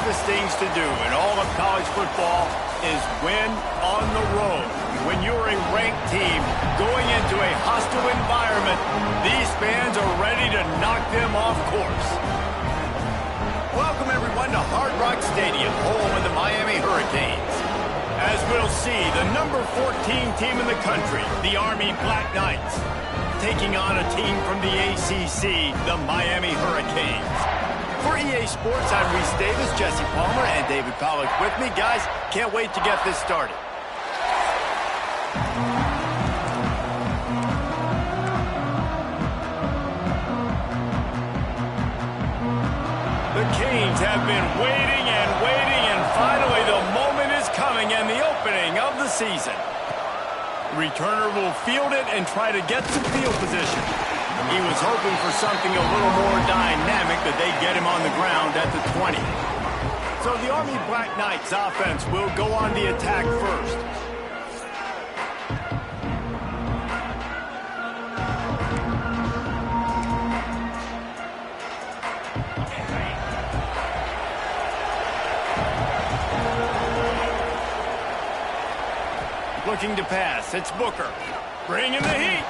toughest things to do in all of college football is win on the road. When you're a ranked team going into a hostile environment, these fans are ready to knock them off course. Welcome, everyone, to Hard Rock Stadium, home of the Miami Hurricanes. As we'll see, the number 14 team in the country, the Army Black Knights, taking on a team from the ACC, the Miami Hurricanes. For EA Sports, I'm Reese Davis, Jesse Palmer, and David Pollack with me. Guys, can't wait to get this started. The Canes have been waiting, and finally the moment is coming and the opening of the season. Returner will field it and try to get some field position. He was hoping for something a little more dynamic, but they get him on the ground at the 20. So the Army Black Knights offense will go on the attack first. Looking to pass, it's Booker. Bringing the heat.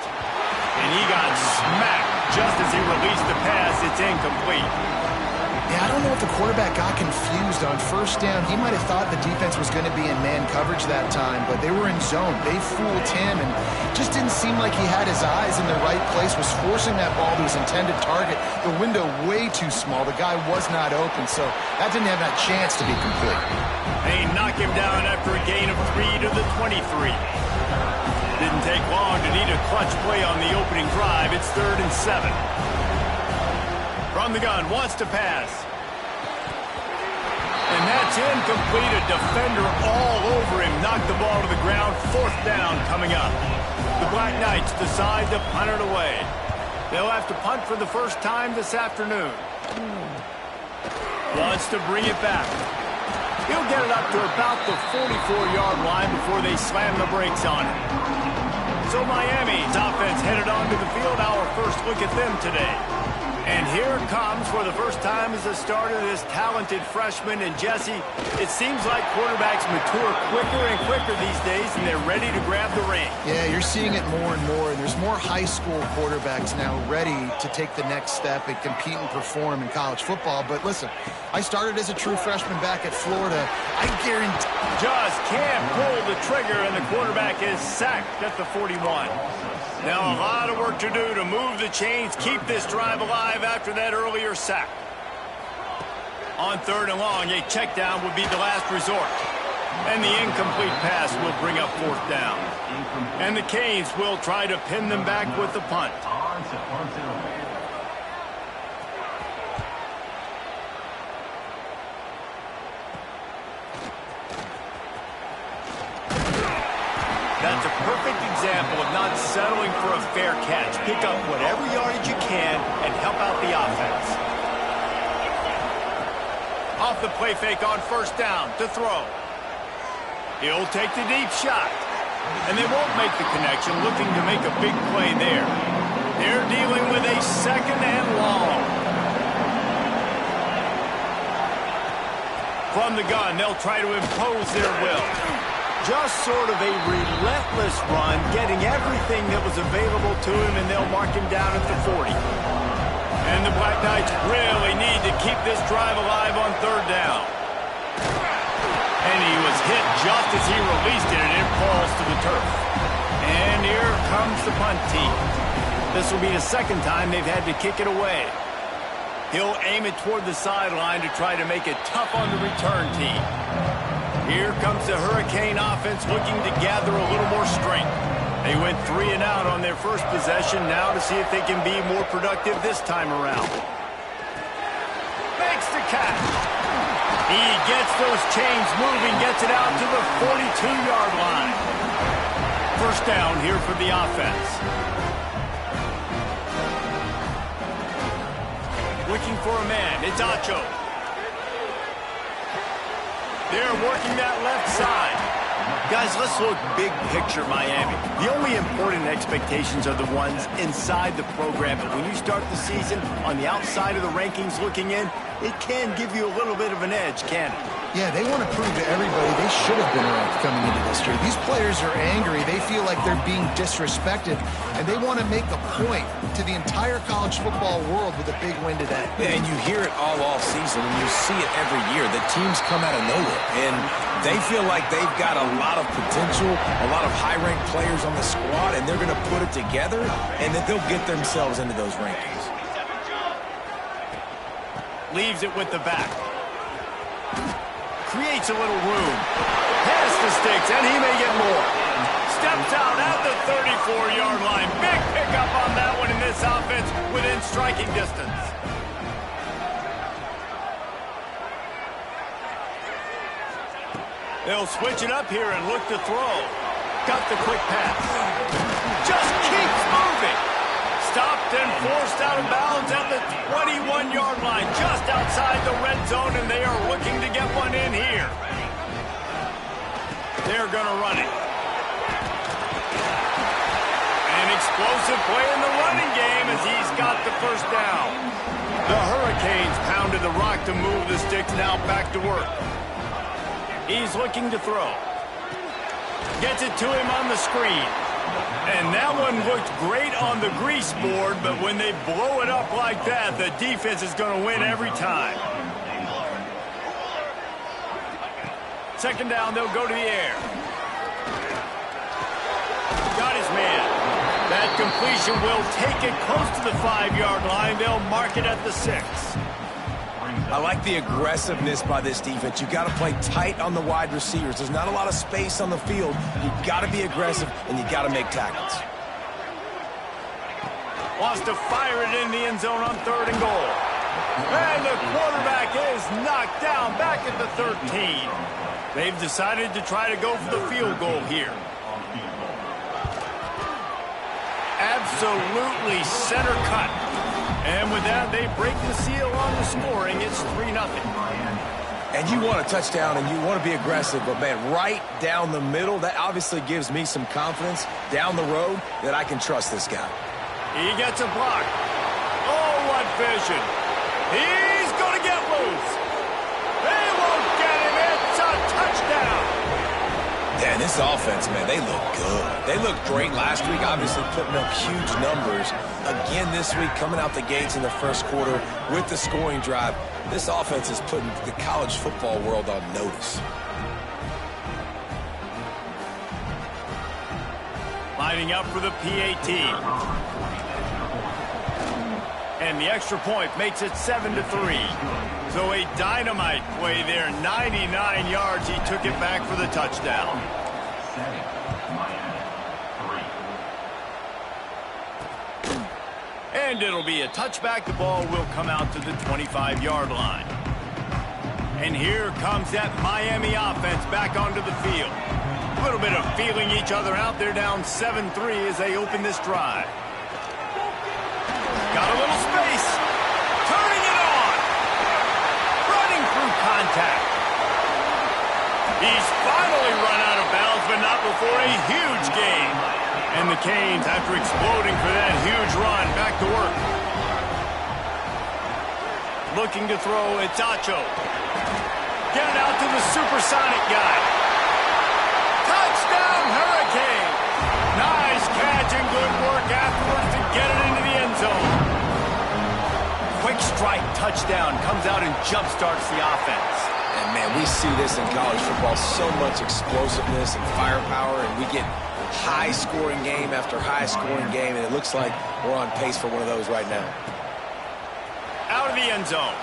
And he got smacked just as he released the pass. It's incomplete. Yeah, I don't know if the quarterback got confused on first down. He might have thought the defense was going to be in man coverage that time, but they were in zone. They fooled him, and just didn't seem like he had his eyes in the right place, was forcing that ball to his intended target. The window way too small. The guy was not open, so that didn't have that chance to be complete. They knock him down after a gain of 3 to the 23. Didn't take long to need a clutch play on the opening drive. It's 3rd and 7. From the gun, wants to pass. And that's incomplete. A defender all over him. Knocked the ball to the ground. 4th down coming up. The Black Knights decide to punt it away. They'll have to punt for the first time this afternoon. Wants to bring it back. He'll get it up to about the 44-yard line before they slam the brakes on it. So Miami's offense headed onto the field. Our first look at them today. And here comes, for the first time as a starter, this talented freshman. And Jesse, it seems like quarterbacks mature quicker and quicker these days, and they're ready to grab the reins. Yeah, you're seeing it more and more. And there's more high school quarterbacks now ready to take the next step and compete and perform in college football. But listen, I started as a true freshman back at Florida. I guarantee... Just can't pull the trigger, and the quarterback is sacked at the 41. Now a lot of work to do to move the chains, keep this drive alive after that earlier sack. On 3rd and long, a check down would be the last resort. And the incomplete pass will bring up 4th down. And the Canes will try to pin them back with the punt. That's a perfect example of not settling for a fair catch. Pick up whatever yardage you can and help out the offense. Off the play fake on 1st down to throw. He'll take the deep shot. And they won't make the connection, looking to make a big play there. They're dealing with a 2nd and long. From the gun, they'll try to impose their will. Just sort of a relentless run, getting everything that was available to him, and they'll mark him down at the 40. And the Black Knights really need to keep this drive alive on 3rd down. And he was hit just as he released it, and it falls to the turf. And here comes the punt team. This will be the 2nd time they've had to kick it away. He'll aim it toward the sideline to try to make it tough on the return team. Here comes the Hurricane offense looking to gather a little more strength. They went 3 and out on their first possession, now to see if they can be more productive this time around. Makes the catch. He gets those chains moving, gets it out to the 42-yard line. 1st down here for the offense. Looking for a man, it's Acho. They're working that left side. Guys, let's look big picture Miami. The only important expectations are the ones inside the program. But when you start the season on the outside of the rankings looking in, it can give you a little bit of an edge, can it? Yeah, they want to prove to everybody they should have been ranked coming into this year. These players are angry. They feel like they're being disrespected, and they want to make a point to the entire college football world with a big win today. Yeah, and you hear it all season, and you see it every year. The teams come out of nowhere, and they feel like they've got a lot of potential, a lot of high-ranked players on the squad, and they're going to put it together, and that they'll get themselves into those rankings. Leaves it with the back. Creates a little room. Pass the sticks, and he may get more. Steps out at the 34-yard line. Big pickup on that one in this offense within striking distance. They'll switch it up here and look to throw. Got the quick pass. Just keeps moving. Stopped and forced out of bounds at the 21-yard line, just outside the red zone, and they are looking to get one in here. They're going to run it. An explosive play in the running game as he's got the first down. The Hurricanes pounded the rock to move the sticks, now back to work. He's looking to throw. Gets it to him on the screen. And that one looked great on the grease board, but when they blow it up like that, the defense is going to win every time. Second down, they'll go to the air. Got his man. That completion will take it close to the 5-yard line. They'll mark it at the 6. I like the aggressiveness by this defense. You've got to play tight on the wide receivers. There's not a lot of space on the field. You've got to be aggressive, and you've got to make tackles. Wants to fire it in the end zone on 3rd and goal. And the quarterback is knocked down back at the 13. They've decided to try to go for the field goal here. Absolutely center cut. And with that, they break the seal on the scoring. It's 3-0. And you want a touchdown, and you want to be aggressive, but, man, right down the middle, that obviously gives me some confidence down the road that I can trust this guy. He gets a block. Oh, what vision. He's going to get loose. They won't get him. It's a touchdown. Yeah, this offense, man, they look good. They looked great last week, obviously putting up huge numbers. Again this week, coming out the gates in the first quarter with the scoring drive. This offense is putting the college football world on notice. Lining up for the PAT. And the extra point makes it 7-3. So a dynamite play there, 99 yards. He took it back for the touchdown. And it'll be a touchback. The ball will come out to the 25-yard line. And here comes that Miami offense back onto the field. A little bit of feeling each other out. They're down 7-3 as they open this drive. Got a little space. Turning it on. Running through contact. He's finally run out of bounds, but not before a huge gain. And the Canes, after exploding for that huge run, back to work. Looking to throw, it's Acho. Get it out to the supersonic guy. Touchdown, Hurricane. Nice catch and good work afterwards to get it into the end zone. Quick strike touchdown comes out and jump-starts the offense. And, man, we see this in college football, so much explosiveness and firepower, and we get high-scoring game after high-scoring game, and it looks like we're on pace for one of those right now. Out of the end zone.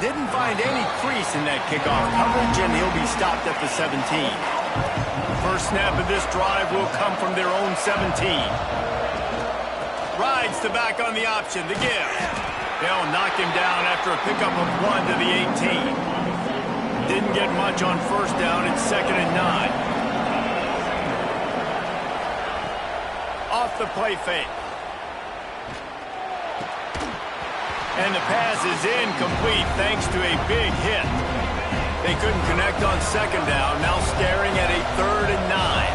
Didn't find any crease in that kickoff coverage, and he'll be stopped at the 17. First snap of this drive will come from their own 17. Rides to back on the option, the give. They'll knock him down after a pickup of 1 to the 18. Didn't get much on first down. It's 2nd and 9. Off the play fake. And the pass is incomplete thanks to a big hit. They couldn't connect on second down, now staring at a 3rd and 9.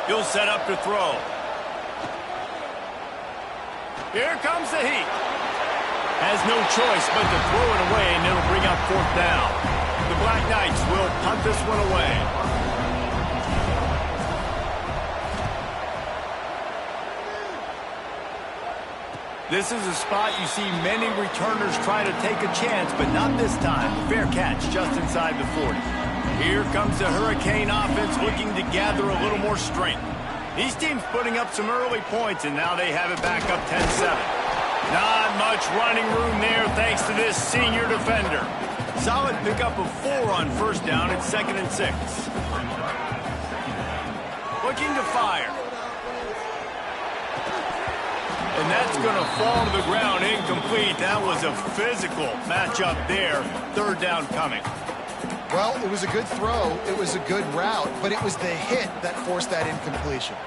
He'll set up to throw. Here comes the heat. Has no choice but to throw it away, and it'll bring up 4th down. The Black Knights will punt this one away. This is a spot you see many returners try to take a chance, but not this time. Fair catch just inside the 40. Here comes the Hurricane offense looking to gather a little more strength. These teams putting up some early points, and now they have it back up 10-7. Not much running room there thanks to this senior defender. Solid pickup of 4 on 1st down at 2nd and 6. Looking to fire. And that's going to fall to the ground incomplete. That was a physical matchup there. 3rd down coming. Well, it was a good throw. It was a good route, but it was the hit that forced that incompletion.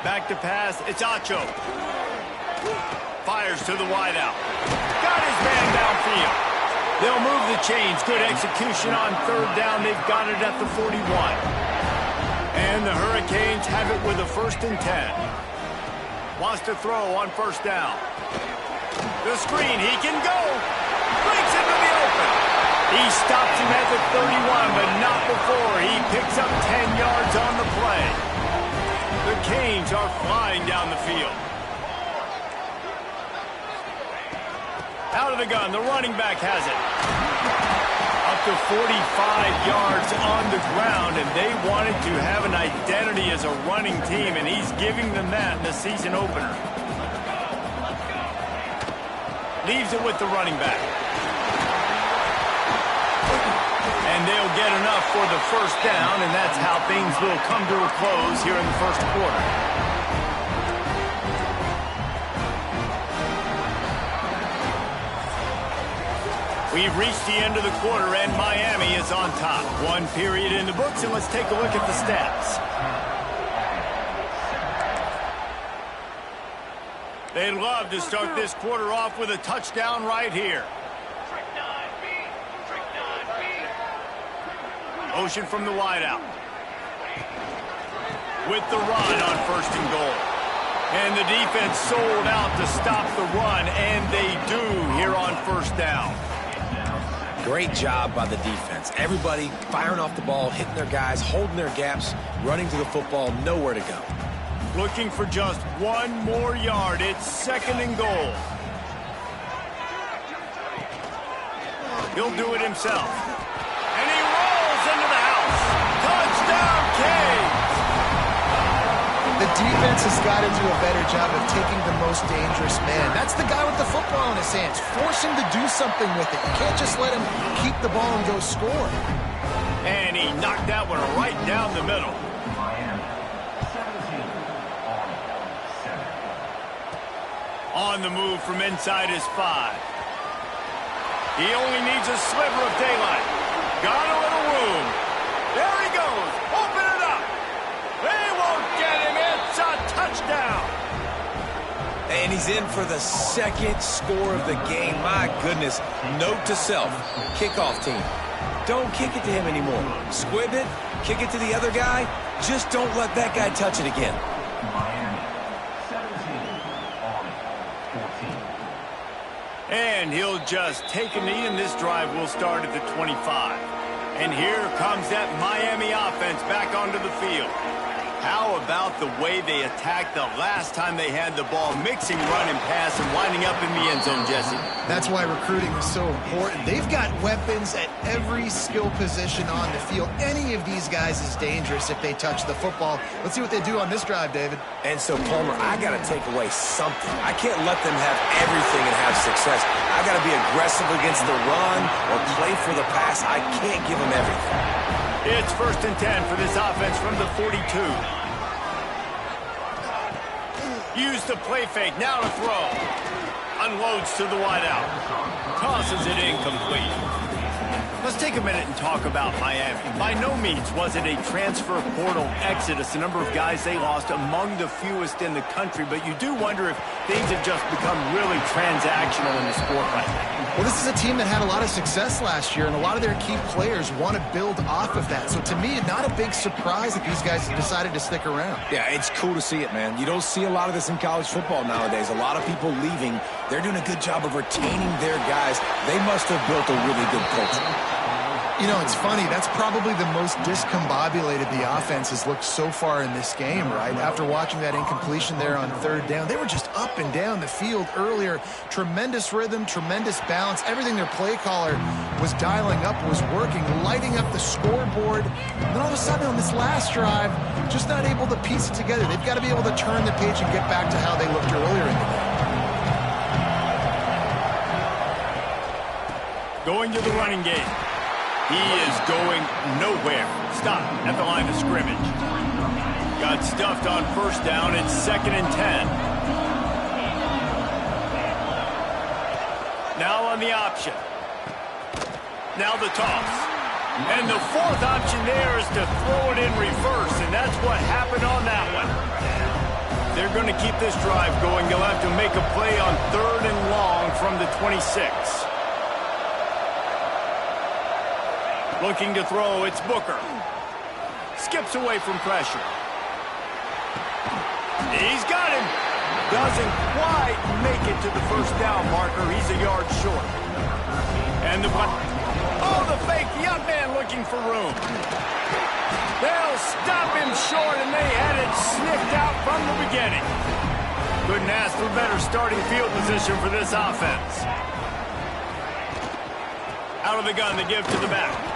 Back to pass. It's Acho. Fires to the wideout. Got his man downfield. They'll move the chains. Good execution on 3rd down. They've got it at the 41. And the Hurricanes have it with a 1st and 10. Wants to throw on 1st down. The screen, he can go. Breaks into the open. He stops him at the 31, but not before. He picks up 10 yards on the play. The Canes are flying down the field. Out of the gun, the running back has it. Up to 45 yards on the ground, and they wanted to have an identity as a running team, and he's giving them that in the season opener. Leaves it with the running back. And they'll get enough for the 1st down, and that's how things will come to a close here in the 1st quarter. We've reached the end of the quarter, and Miami is on top. 1 period in the books, and let's take a look at the stats. They'd love to start this quarter off with a touchdown right here. Motion from the wideout. With the run on 1st and goal. And the defense sold out to stop the run, and they do here on 1st down. Great job by the defense. Everybody firing off the ball, hitting their guys, holding their gaps, running to the football, nowhere to go. Looking for just 1 more yard. It's 2nd and goal. He'll do it himself. And he rolls into the house. Touchdown, Canes! The defense has got to do a better job of taking the most dangerous man. That's the guy with the football in his hands. Force him to do something with it. You can't just let him keep the ball and go score. And he knocked that one right down the middle. On the move from inside his 5. He only needs a sliver of daylight. Got a little room. There he goes. Open it up. They won't get him. It's a touchdown. And he's in for the 2nd score of the game. My goodness. Note to self. Kickoff team. Don't kick it to him anymore. Squib it. Kick it to the other guy. Just don't let that guy touch it again. And he'll just take a knee, and this drive will start at the 25. And here comes that Miami offense back onto the field. How about the way they attacked the last time they had the ball, mixing run and pass and winding up in the end zone, Jesse? That's why recruiting is so important. They've got weapons at every skill position on the field. Any of these guys is dangerous if they touch the football. Let's see what they do on this drive, David. And so, Palmer, I got to take away something. I can't let them have everything and have success. I got to be aggressive against the run or play for the pass. I can't give them everything. It's 1st and 10 for this offense from the 42. Use the play fake, now to throw. Unloads to the wideout. Tosses it incomplete. Let's take a minute and talk about Miami. By no means was it a transfer portal exodus. The number of guys they lost among the fewest in the country, but you do wonder if things have just become really transactional in the sport right now. Well, this is a team that had a lot of success last year, and a lot of their key players want to build off of that. So to me, not a big surprise that these guys have decided to stick around. Yeah, it's cool to see it, man. You don't see a lot of this in college football nowadays. A lot of people leaving. They're doing a good job of retaining their guys. They must have built a really good culture. You know, it's funny. That's probably the most discombobulated the offense has looked so far in this game, right? After watching that incompletion there on third down, they were just up and down the field earlier. Tremendous rhythm, tremendous balance. Everything their play caller was dialing up was working, lighting up the scoreboard. And then all of a sudden on this last drive, just not able to piece it together. They've got to be able to turn the page and get back to how they looked earlier in the game. Going to the running game. He is going nowhere. Stop at the line of scrimmage. Got stuffed on first down. It's 2nd and 10. Now on the option. Now the toss. And the fourth option there is to throw it in reverse, and that's what happened on that one. They're going to keep this drive going. They'll have to make a play on 3rd and long from the 26. Looking to throw, it's Booker. Skips away from pressure. He's got him. Doesn't quite make it to the first down marker. He's a yard short. And the fake. The young man looking for room. They'll stop him short, and they had it sniffed out from the beginning. Couldn't ask for better starting field position for this offense. Out of the gun, they give to the back.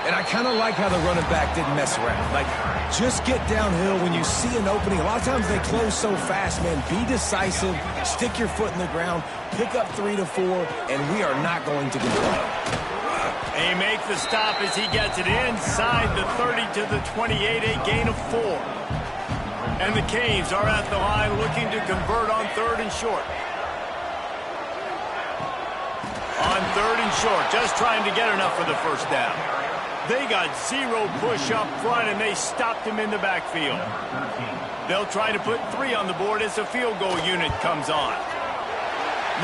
And I kind of like how the running back didn't mess around. Like, just get downhill when you see an opening. A lot of times they close so fast, man. Be decisive, stick your foot in the ground, pick up 3 to 4, and we are not going to complain. They make the stop as he gets it inside the 30 to the 28, a gain of 4. And the Canes are at the line looking to convert on 3rd and short. On 3rd and short, just trying to get enough for the first down. They got 0 push up front, and they stopped him in the backfield. They'll try to put 3 on the board as the field goal unit comes on.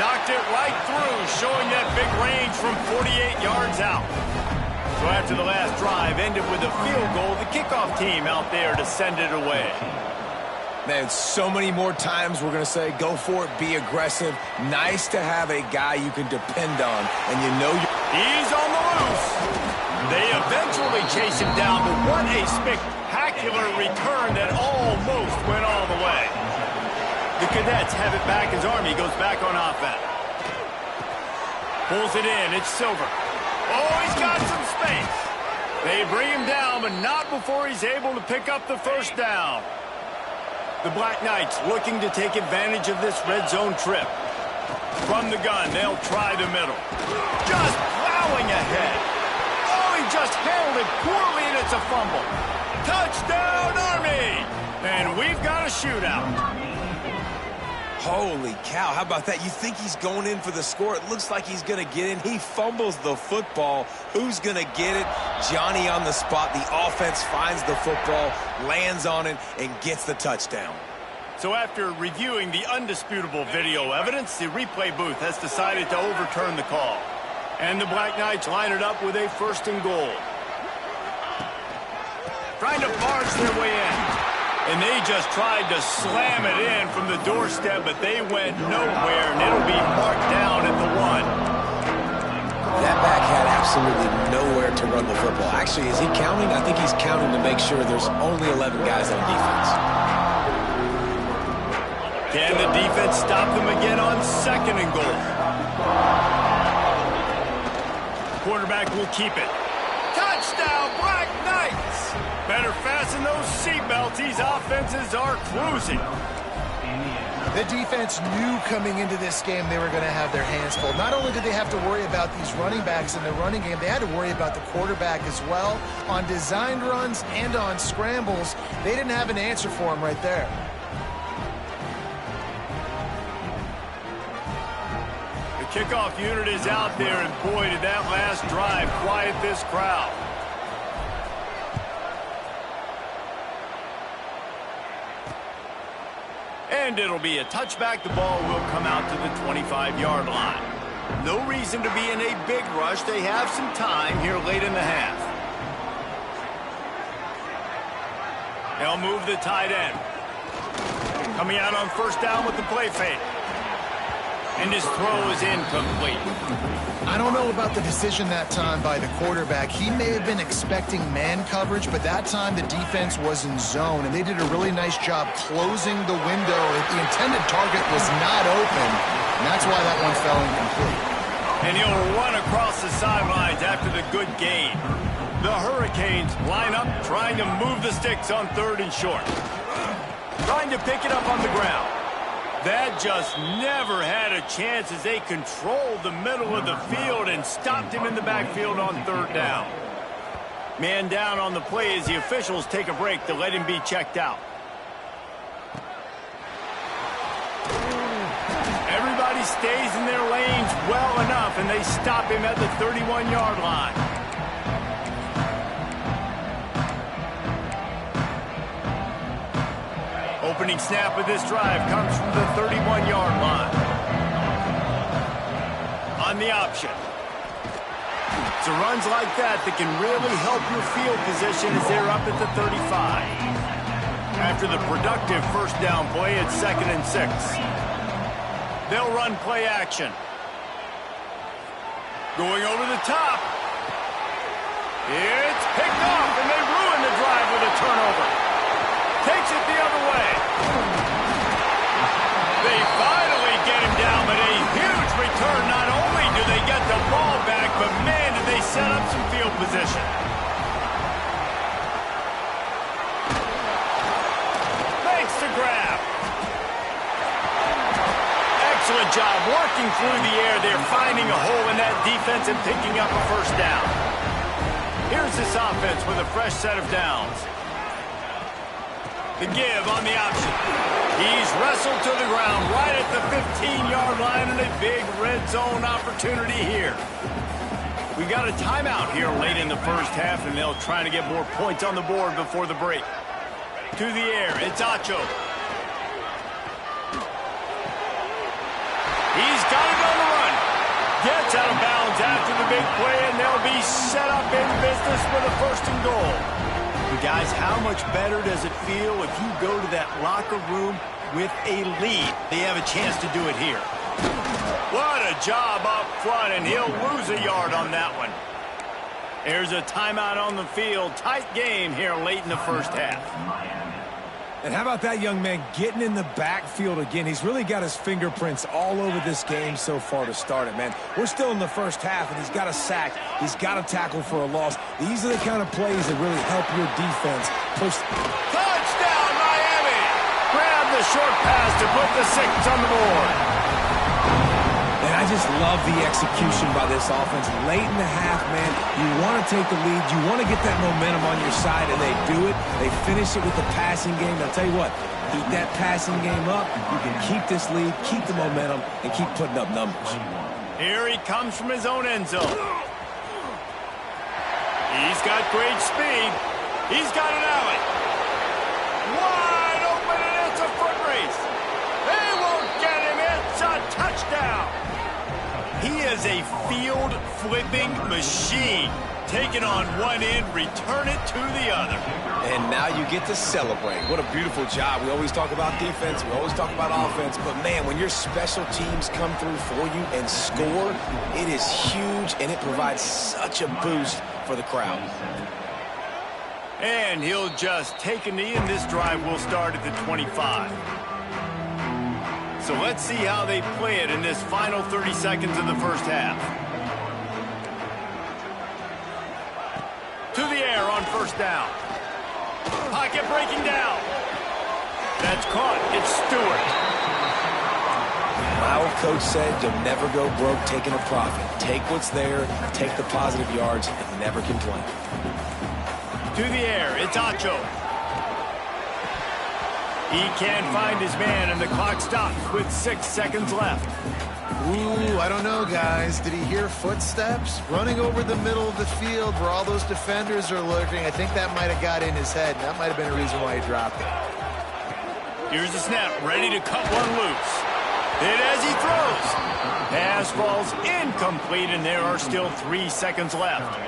Knocked it right through, showing that big range from 48 yards out. So after the last drive ended with a field goal, the kickoff team out there to send it away. Man, so many more times we're going to say, go for it, be aggressive. Nice to have a guy you can depend on, and you know he's on the loose. They eventually chase him down, but what a spectacular return that almost went all the way. The Cadets have it back as Army goes back on offense. Pulls it in, it's Silver. Oh, he's got some space. They bring him down, but not before he's able to pick up the first down. The Black Knights looking to take advantage of this red zone trip. From the gun, they'll try the middle. Just plowing ahead. Oh, he just handled it poorly, and it's a fumble. Touchdown, Army! And we've got a shootout. Holy cow, how about that? You think he's going in for the score. It looks like he's going to get in. He fumbles the football. Who's going to get it? Johnny on the spot. The offense finds the football, lands on it, and gets the touchdown. So after reviewing the undisputable video evidence, the replay booth has decided to overturn the call. And the Black Knights line it up with a 1st and goal. Trying to barge their way in. And they just tried to slam it in from the doorstep, but they went nowhere, and it'll be marked down at the 1. That back had absolutely nowhere to run the football. Actually, is he counting? I think he's counting to make sure there's only 11 guys on defense. Can the defense stop them again on 2nd and goal? Quarterback will keep it. Touchdown, Black Knights! Better fasten those seatbelts. These offenses are cruising. The defense knew coming into this game they were going to have their hands full. Not only did they have to worry about these running backs in the running game, they had to worry about the quarterback as well. On designed runs and on scrambles, they didn't have an answer for him right there. Kickoff unit is out there, and boy, did that last drive quiet this crowd. And it'll be a touchback. The ball will come out to the 25-yard line. No reason to be in a big rush. They have some time here late in the half. They'll move the tight end. Coming out on first down with the play fake. And his throw is incomplete. I don't know about the decision that time by the quarterback. He may have been expecting man coverage, but that time the defense was in zone, and they did a really nice job closing the window. The intended target was not open, and that's why that one fell incomplete. And he'll run across the sidelines after the good gain. The Hurricanes line up, trying to move the sticks on 3rd and short. Trying to pick it up on the ground. That just never had a chance as they controlled the middle of the field and stopped him in the backfield on 3rd down. Man down on the play as the officials take a break to let him be checked out. Everybody stays in their lanes well enough, and they stop him at the 31-yard line. Opening snap of this drive comes from the 31-yard line. On the option. It's runs like that can really help your field position as they're up at the 35. After the productive first down play, it's 2nd and 6. They'll run play action. Going over the top. It's picked off, and they ruin the drive with a turnover. Takes it the other way. They finally get him down, but a huge return. Not only do they get the ball back, but man, did they set up some field position. Makes the grab. Excellent job working through the air. They're finding a hole in that defense and picking up a first down. Here's this offense with a fresh set of downs. The give on the option. He's wrestled to the ground right at the 15-yard line, and a big red zone opportunity here. We got a timeout here late in the first half, and they'll try to get more points on the board before the break. To the air, it's Acho. He's got it on the run. Gets out of bounds after the big play, and they'll be set up in business with a 1st and goal. Guys, how much better does it feel if you go to that locker room with a lead? They have a chance to do it here. What a job up front, and he'll lose a yard on that one. There's a timeout on the field. Tight game here late in the first half. And how about that young man getting in the backfield again? He's really got his fingerprints all over this game so far to start it, man. We're still in the first half, and he's got a sack. He's got a tackle for a loss. These are the kind of plays that really help your defense push. Touchdown, Miami! Grab the short pass to put the 6 on the board. And I just love the execution by this offense. Late in the half, man, you want to take the lead. You want to get that momentum on your side, and they do it. They finish it with the passing game. I'll tell you what, keep that passing game up. You can keep this lead, keep the momentum, and keep putting up numbers. Here he comes from his own end zone. He's got great speed. He's got an alley. Wide open, and it's a foot race. They won't get him. It's a touchdown. He is a field-flipping machine. Taking on one end, return it to the other. And now you get to celebrate. What a beautiful job. We always talk about defense. We always talk about offense. But, man, when your special teams come through for you and score, it is huge, and it provides such a boost for the crowd. And he'll just take a knee, and this drive will start at the 25. So let's see how they play it in this final 30 seconds of the first half. To the air on first down. Pocket breaking down. That's caught. It's Stewart. My old coach said you'll never go broke taking a profit. Take what's there, take the positive yards, and never complain. To the air. It's Acho. He can't find his man, and the clock stops with 6 seconds left. Ooh, I don't know, guys. Did he hear footsteps? Running over the middle of the field where all those defenders are lurking. I think that might have got in his head. That might have been a reason why he dropped it. Here's the snap, ready to cut one loose. Hit as he throws. Pass falls incomplete, and there are still 3 seconds left.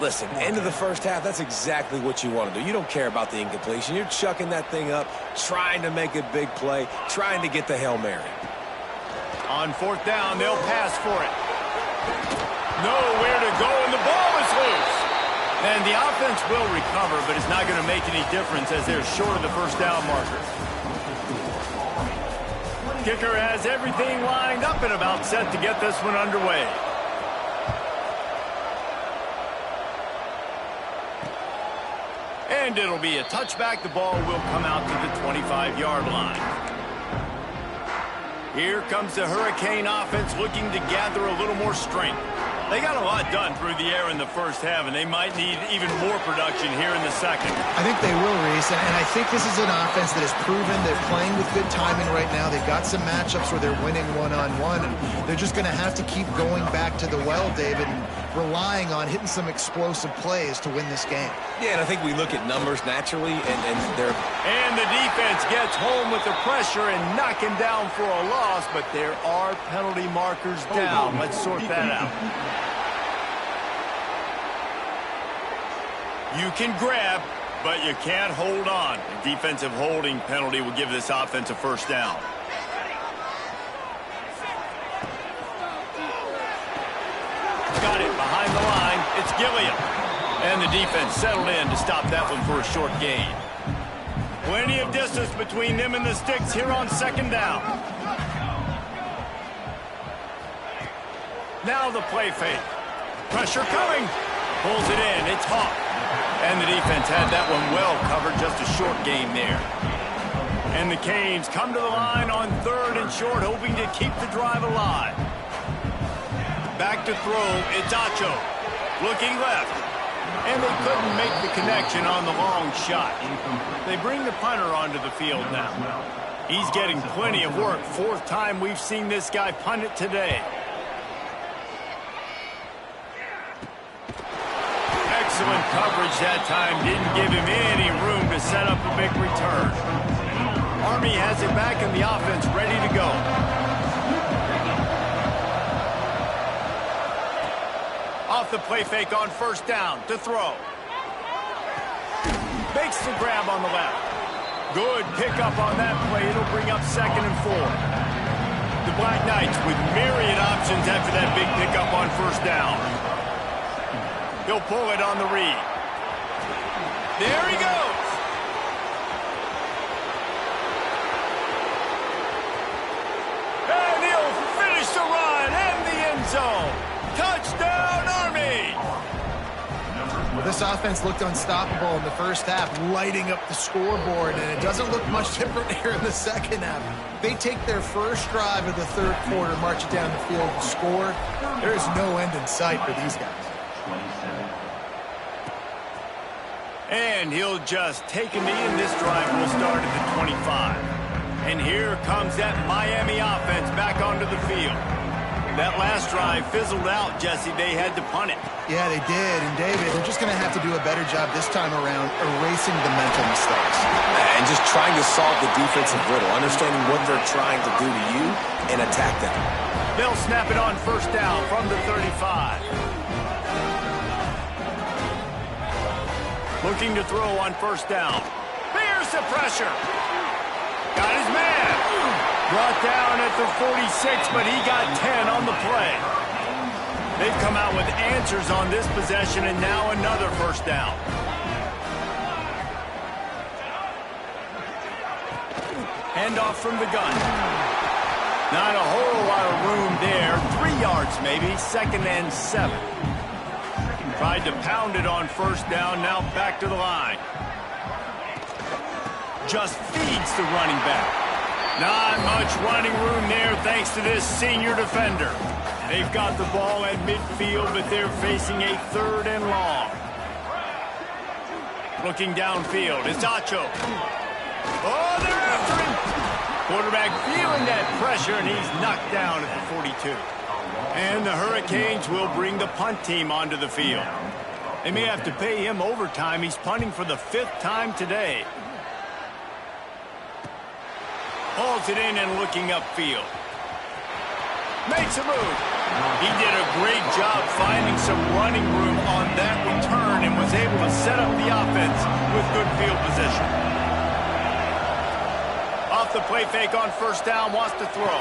Listen, end of the first half, that's exactly what you want to do. You don't care about the incompletion. You're chucking that thing up, trying to make a big play, trying to get the Hail Mary. On 4th down, they'll pass for it. Nowhere to go, and the ball is loose. And the offense will recover, but it's not going to make any difference as they're short of the first down marker. Kicker has everything lined up and about set to get this one underway. And it'll be a touchback. The ball will come out to the 25-yard line. Here comes the Hurricane offense looking to gather a little more strength. They got a lot done through the air in the first half, and they might need even more production here in the second. I think they will, Reese, and I think this is an offense that has proven they're playing with good timing right now. They've got some matchups where they're winning one-on-one, and they're just going to have to keep going back to the well, David, and relying on hitting some explosive plays to win this game. Yeah, and I think we look at numbers naturally, and they're... And the defense gets home with the pressure and knocking down for a loss, but there are penalty markers down. Let's sort that out. You can grab, but you can't hold on. A defensive holding penalty will give this offense a first down. Got it behind the line. It's Gilliam. And the defense settled in to stop that one for a short gain. Plenty of distance between them and the sticks here on 2nd down. Now the play fake. Pressure coming. Pulls it in. It's Hawk. And the defense had that one well covered. Just a short gain there. And the Canes come to the line on 3rd and short, hoping to keep the drive alive. Back to throw. It's Acho. Looking left. And they couldn't make the connection on the long shot. They bring the punter onto the field now. He's getting plenty of work. 4th time we've seen this guy punt it today. Excellent coverage that time. Didn't give him any room to set up a big return. Army has it back and the offense ready to go. Off the play fake on 1st down to throw. Makes the grab on the left. Good pickup on that play. It'll bring up 2nd and 4. The Black Knights with myriad options after that big pickup on 1st down. He'll pull it on the read. There he goes. And he'll finish the run and the end zone. Touchdown, Army! Well, this offense looked unstoppable in the first half, lighting up the scoreboard, and it doesn't look much different here in the second half. They take their first drive of the 3rd quarter, march it down the field, and score. There is no end in sight for these guys. And he'll just take a knee, and this drive will start at the 25. And here comes that Miami offense back onto the field. That last drive fizzled out, Jesse. They had to punt it. Yeah, they did. And, David, they're just going to have to do a better job this time around erasing the mental mistakes. And just trying to solve the defensive riddle, understanding what they're trying to do to you and attack them. They'll snap it on 1st down from the 35. Looking to throw on 1st down. Here's the pressure. Got his man. Brought down at the 46, but he got 10 on the play. They've come out with answers on this possession, and now another 1st down. Handoff from the gun. Not a whole lot of room there. 3 yards maybe, 2nd and 7. Tried to pound it on 1st down, now back to the line. Just feeds the running back. Not much running room there thanks to this senior defender. They've got the ball at midfield, but they're facing a 3rd and long. Looking downfield, it's Acho. Oh, they're after him. Quarterback feeling that pressure, and he's knocked down at the 42. And the Hurricanes will bring the punt team onto the field. They may have to pay him overtime. He's punting for the 5th time today. Hauls it in and looking upfield. Makes a move. He did a great job finding some running room on that return and was able to set up the offense with good field position. Off the play fake on first down, wants to throw.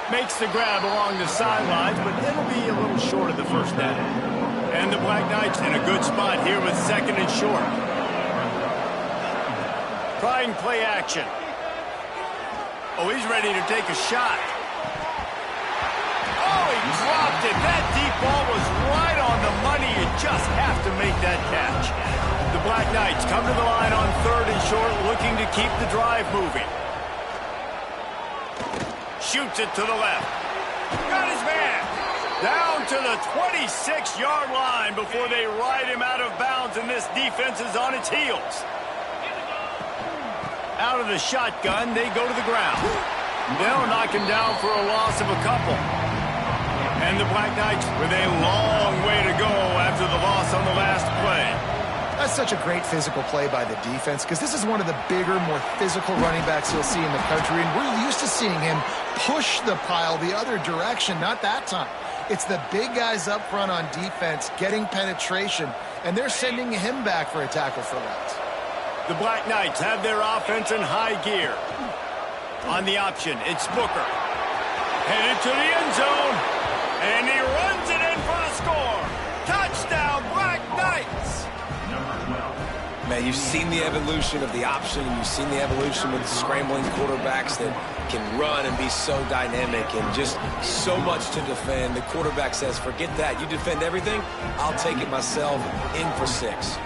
Makes the grab along the sidelines, but it'll be a little short of the first down. And the Black Knights in a good spot here with 2nd and short. Trying play action. Oh, he's ready to take a shot. Oh, he dropped it. That deep ball was right on the money. You just have to make that catch. The Black Knights come to the line on 3rd and short, looking to keep the drive moving. Shoots it to the left. Got his man. Down to the 26-yard line before they ride him out of bounds, and this defense is on its heels. Out of the shotgun, they go to the ground. They'll knock him down for a loss of a couple. And the Black Knights with a long way to go after the loss on the last play. That's such a great physical play by the defense, because this is one of the bigger, more physical running backs you'll see in the country, and we're used to seeing him push the pile the other direction. Not that time. It's the big guys up front on defense getting penetration, and they're sending him back for a tackle for loss. The Black Knights have their offense in high gear. On the option, it's Booker. Headed to the end zone, and he runs it in for the score. Touchdown, Black Knights! Man, you've seen the evolution of the option, and you've seen the evolution with the scrambling quarterbacks that can run and be so dynamic and just so much to defend. The quarterback says, forget that. You defend everything, I'll take it myself, in for 6.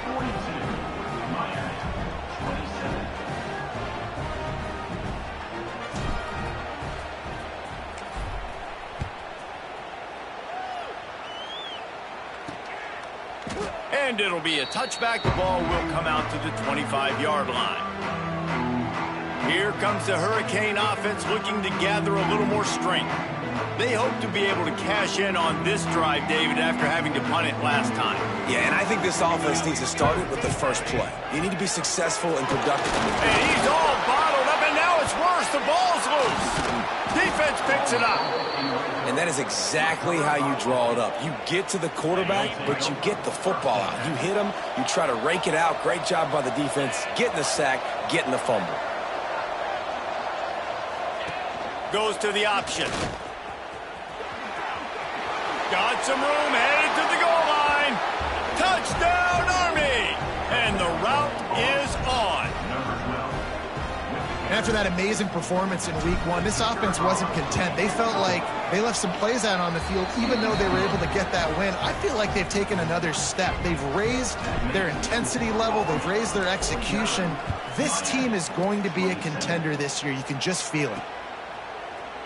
And it'll be a touchback. The ball will come out to the 25-yard line. Here comes the Hurricane offense looking to gather a little more strength. They hope to be able to cash in on this drive, David, after having to punt it last time. Yeah, and I think this offense needs to start it with the first play. You need to be successful and productive. And he's all bottled up, and now it's worse. The ball's loose. Defense picks it up. And that is exactly how you draw it up. You get to the quarterback, but you get the football out. You hit him, you try to rake it out. Great job by the defense. Getting the sack, getting the fumble. Goes to the option. Got some room, headed to the goal line. Touchdown, Army! And the route is on. After that amazing performance in week 1, this offense wasn't content. They felt like they left some plays out on the field, even though they were able to get that win. I feel like they've taken another step. They've raised their intensity level. They've raised their execution. This team is going to be a contender this year. You can just feel it.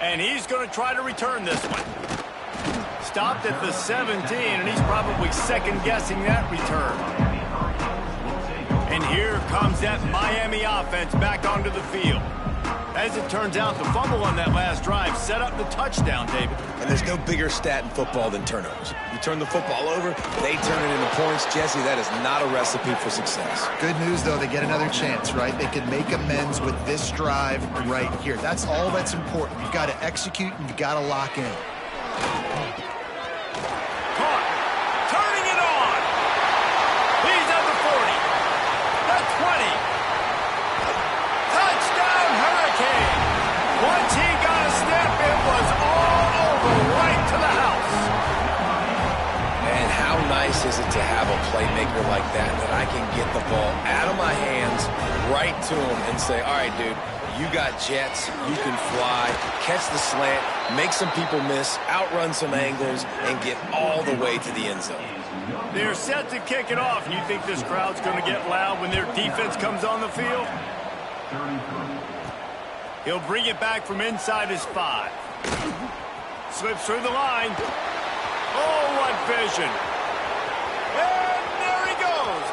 And he's going to try to return this one. Stopped at the 17, and he's probably second-guessing that return. And here comes that Miami offense back onto the field. As it turns out, the fumble on that last drive set up the touchdown, David. And there's no bigger stat in football than turnovers. You turn the football over, they turn it into points. Jesse, that is not a recipe for success. Good news, though, they get another chance, right? They can make amends with this drive right here. That's all that's important. You've got to execute, and you've got to lock in. Caught. Turning it on. He's at the 40. The 20. Touchdown, Hurricane. Once he got a step, it was all over, right to the house. And how nice is it to have a playmaker like that I can get the ball out of my hands right to him and say, all right, dude, you got jets, you can fly, catch the slant, make some people miss, outrun some angles, and get all the way to the end zone. They're set to kick it off, and you think this crowd's going to get loud when their defense comes on the field? He'll bring it back from inside his 5. Slips through the line. Oh, what vision. And there he goes.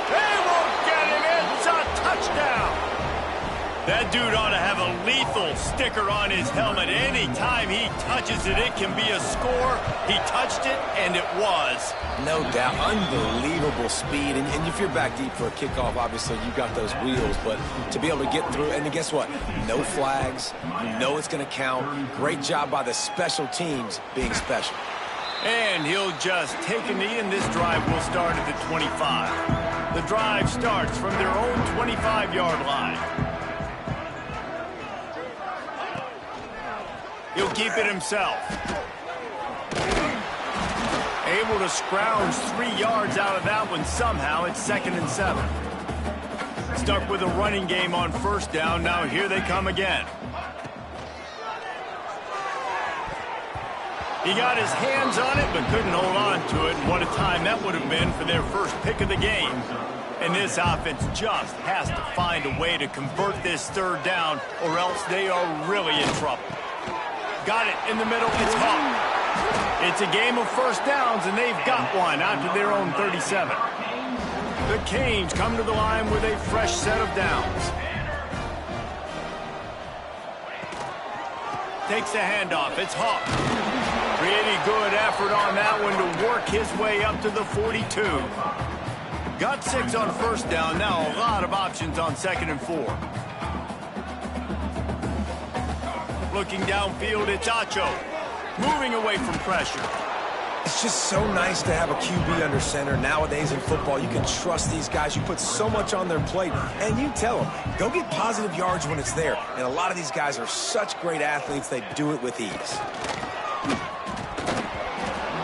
They won't get him. It's a touchdown. That dude ought to have a lethal sticker on his helmet. Anytime he touches it, it can be a score. He touched it, and it was. No doubt. Unbelievable speed. And if you're back deep for a kickoff, obviously you got those wheels. But to be able to get through, and then guess what? No flags. You know it's going to count. Great job by the special teams being special. And he'll just take a knee, and this drive will start at the 25. The drive starts from their own 25-yard line. He'll keep it himself. Able to scrounge 3 yards out of that one somehow. It's 2nd and 7. Stuck with a running game on first down. Now here they come again. He got his hands on it but couldn't hold on to it. And what a time that would have been for their first pick of the game. And this offense just has to find a way to convert this 3rd down or else they are really in trouble. Got it in the middle. It's Hawk. It's a game of first downs, and they've got one out to their own 37. The Canes come to the line with a fresh set of downs. Takes the handoff. It's Hawk. Pretty good effort on that one to work his way up to the 42. Got 6 on first down. Now a lot of options on 2nd and 4. Looking downfield, it's Acho. Moving away from pressure. It's just so nice to have a QB under center. Nowadays in football, you can trust these guys. You put so much on their plate, and you tell them, go get positive yards when it's there. And a lot of these guys are such great athletes, they do it with ease.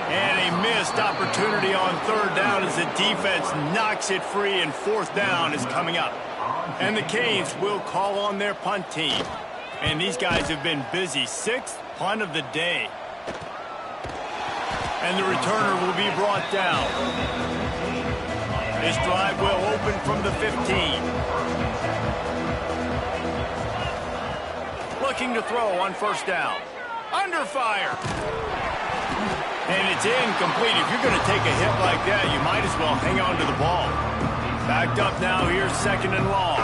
And a missed opportunity on 3rd down as the defense knocks it free, and 4th down is coming up. And the Canes will call on their punt team. And these guys have been busy. 6th punt of the day. And the returner will be brought down. This drive will open from the 15. Looking to throw on first down. Under fire. And it's incomplete. If you're going to take a hit like that, you might as well hang on to the ball. Backed up now. Here's 2nd and long.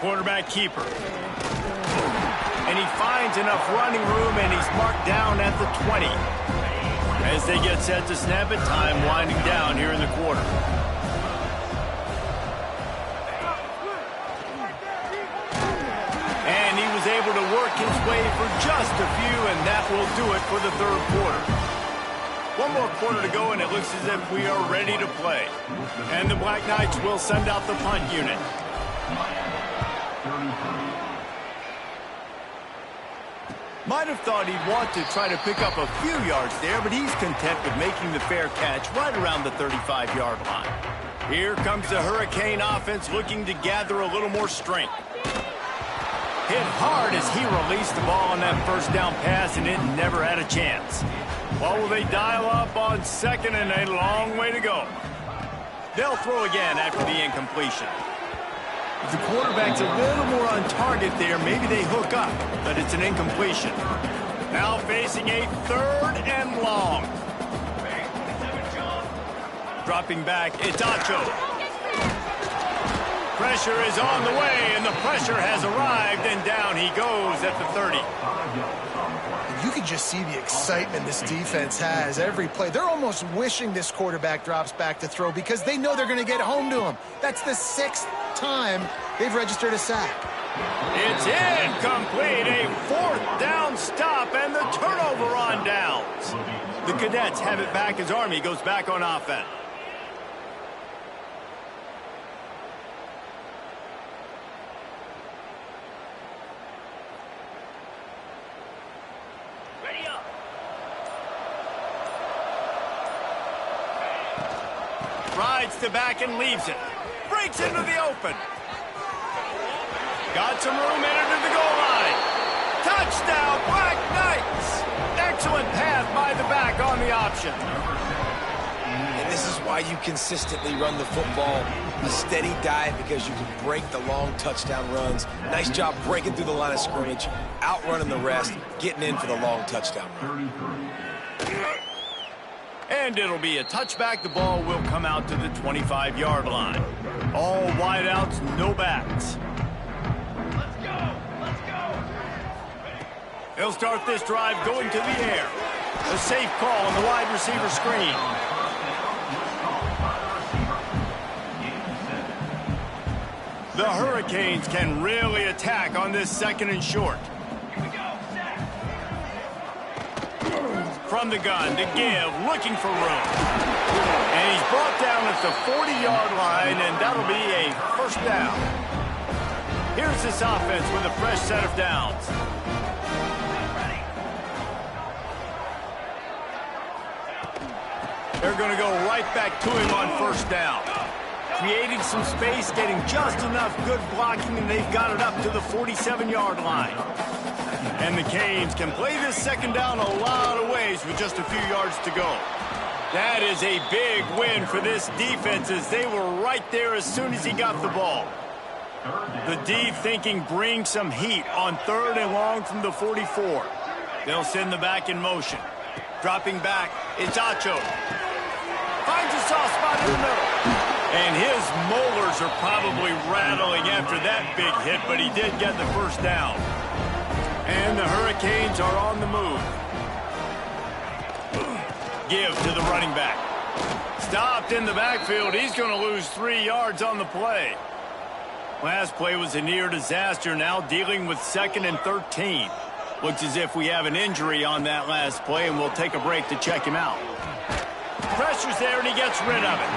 Quarterback keeper. And he finds enough running room, and he's marked down at the 20. As they get set to snap it, time winding down here in the quarter. And he was able to work his way for just a few, and that will do it for the 3rd quarter. One more quarter to go, and it looks as if we are ready to play. And the Black Knights will send out the punt unit. Might have thought he'd want to try to pick up a few yards there, but he's content with making the fair catch right around the 35-yard line. Here comes the Hurricane offense looking to gather a little more strength. Hit hard as he released the ball on that first down pass, and it never had a chance. Well, will they dial up on 2nd, and a long way to go. They'll throw again after the incompletion. If the quarterback's a little more on target there, maybe they hook up, but it's an incompletion. Now facing a 3rd and long. Dropping back, it's Acho. Pressure is on the way, and the pressure has arrived, and down he goes at the 30. You can just see the excitement this defense has every play. They're almost wishing this quarterback drops back to throw because they know they're going to get home to him. That's the 6th time they've registered a sack. It's incomplete. A 4th down stop and the turnover on downs. The Cadets have it back as Army goes back on offense. Rides to back and leaves it. Breaks into the open. Got some room entered to the goal line. Touchdown, Black Knights. Excellent pass by the back on the option. And this is why you consistently run the football. A steady diet because you can break the long touchdown runs. Nice job breaking through the line of scrimmage, outrunning the rest, getting in for the long touchdown run. And it'll be a touchback. The ball will come out to the 25-yard line. All wideouts, no backs. Let's go! Let's go! They'll start this drive going to the air. A safe call on the wide receiver screen. The Hurricanes can really attack on this 2nd and short. Here we go! Set! From the gun to give, looking for room. And he's brought down at the 40-yard line, and that'll be a first down. Here's this offense with a fresh set of downs. They're going to go right back to him on first down. Creating some space, getting just enough good blocking, and they've got it up to the 47-yard line. And the Canes can play this 2nd down a lot of ways with just a few yards to go. That is a big win for this defense, as they were right there as soon as he got the ball. The D thinking bring some heat on 3rd and long from the 44. They'll send the back in motion. Dropping back, it's Acho. Finds a soft spot in the middle. And his molars are probably rattling after that big hit, but he did get the first down. And the Hurricanes are on the move. Give to the running back. Stopped in the backfield. He's going to lose 3 yards on the play. Last play was a near disaster. Now dealing with 2nd and 13. Looks as if we have an injury on that last play, and we'll take a break to check him out. Pressure's there, and he gets rid of it.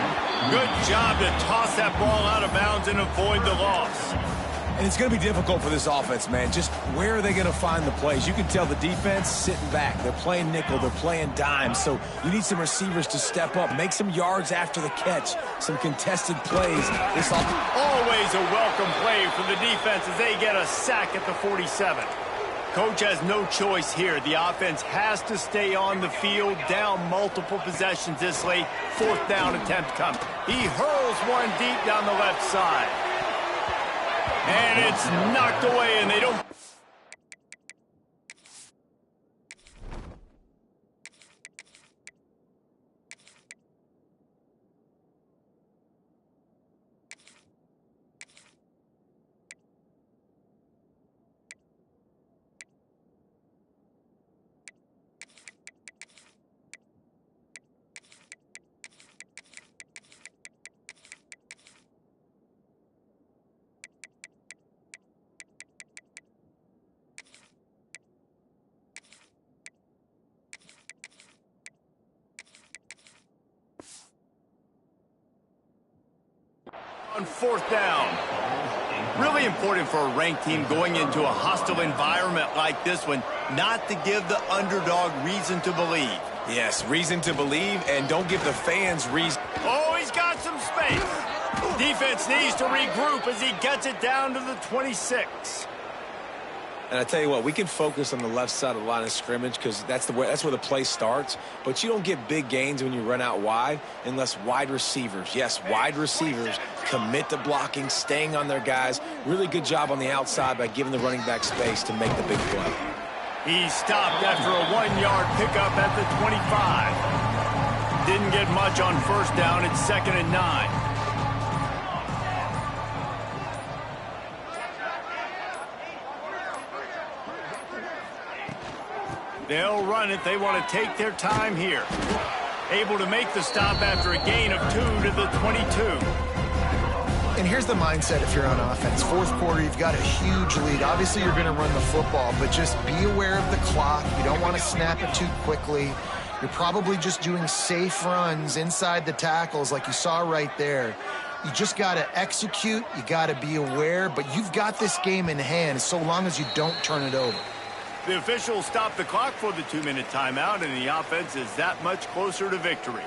Good job to toss that ball out of bounds and avoid the loss. And it's going to be difficult for this offense, man. Just where are they going to find the plays? You can tell the defense sitting back. They're playing nickel. They're playing dime. So you need some receivers to step up, make some yards after the catch, some contested plays. This always a welcome play for the defense as they get a sack at the 47. Coach has no choice here. The offense has to stay on the field, down multiple possessions this late. 4th down attempt coming. He hurls one deep down the left side. And it's knocked away, and they don't... On 4th down. Really important for a ranked team going into a hostile environment like this one, not to give the underdog reason to believe. Yes, reason to believe, and don't give the fans reason. Oh, he's got some space. Defense needs to regroup as he gets it down to the 26. And I tell you what, we can focus on the left side of the line of scrimmage because that's where the play starts. But you don't get big gains when you run out wide unless wide receivers, yes, wide receivers, commit to blocking, staying on their guys. Really good job on the outside by giving the running back space to make the big play. He stopped after a 1-yard pickup at the 25. Didn't get much on first down. It's 2nd and 9. They'll run it. They want to take their time here. Able to make the stop after a gain of 2 to the 22. And here's the mindset if you're on offense. 4th quarter, you've got a huge lead. Obviously, you're going to run the football, but just be aware of the clock. You don't want to snap it too quickly. You're probably just doing safe runs inside the tackles like you saw right there. You just got to execute. You got to be aware, but you've got this game in hand so long as you don't turn it over. The officials stop the clock for the 2-minute timeout, and the offense is that much closer to victory.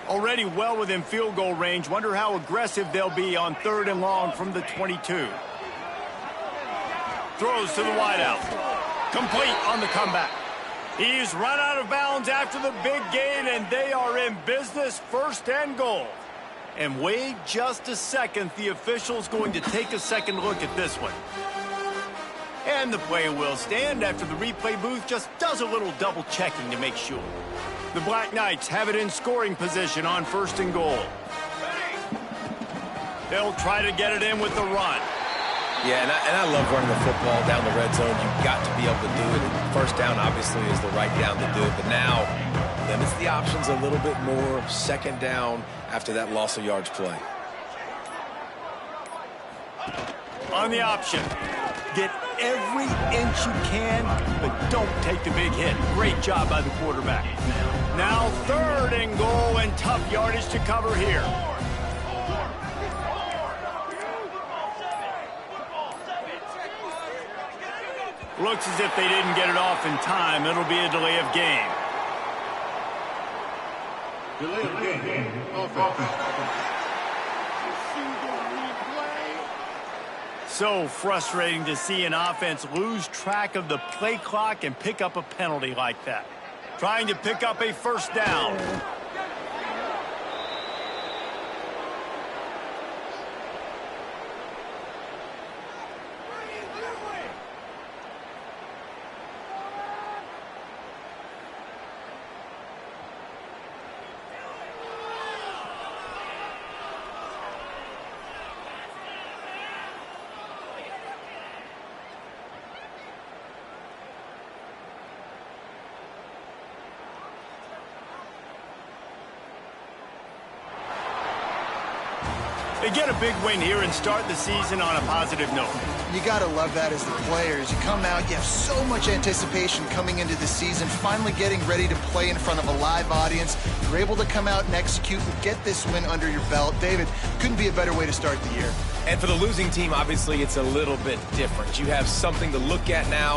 Already well within field goal range. Wonder how aggressive they'll be on 3rd and long from the 22. Throws to the wideout. Complete on the comeback. He's run out of bounds after the big gain, and they are in business, 1st and goal. And wait just a second. The official's going to take a second look at this one. And the play will stand after the replay booth just does a little double checking to make sure. The Black Knights have it in scoring position on 1st and goal. They'll try to get it in with the run. Yeah, and I love running the football down the red zone. You've got to be able to do it. And 1st down, obviously, is the right down to do it. But now, limits the options a little bit more. 2nd down after that loss of yards play. On the option. Get every inch you can, but don't take the big hit. Great job by the quarterback. Now 3rd and goal and tough yardage to cover here. Looks as if they didn't get it off in time. It'll be a delay of game. Delay of game. Offense. So frustrating to see an offense lose track of the play clock and pick up a penalty like that. Trying to pick up a 1st down. They get a big win here and start the season on a positive note. You got to love that as the players. You come out, you have so much anticipation coming into the season, finally getting ready to play in front of a live audience. You're able to come out and execute and get this win under your belt. David, couldn't be a better way to start the year. And for the losing team, obviously, it's a little bit different. You have something to look at now.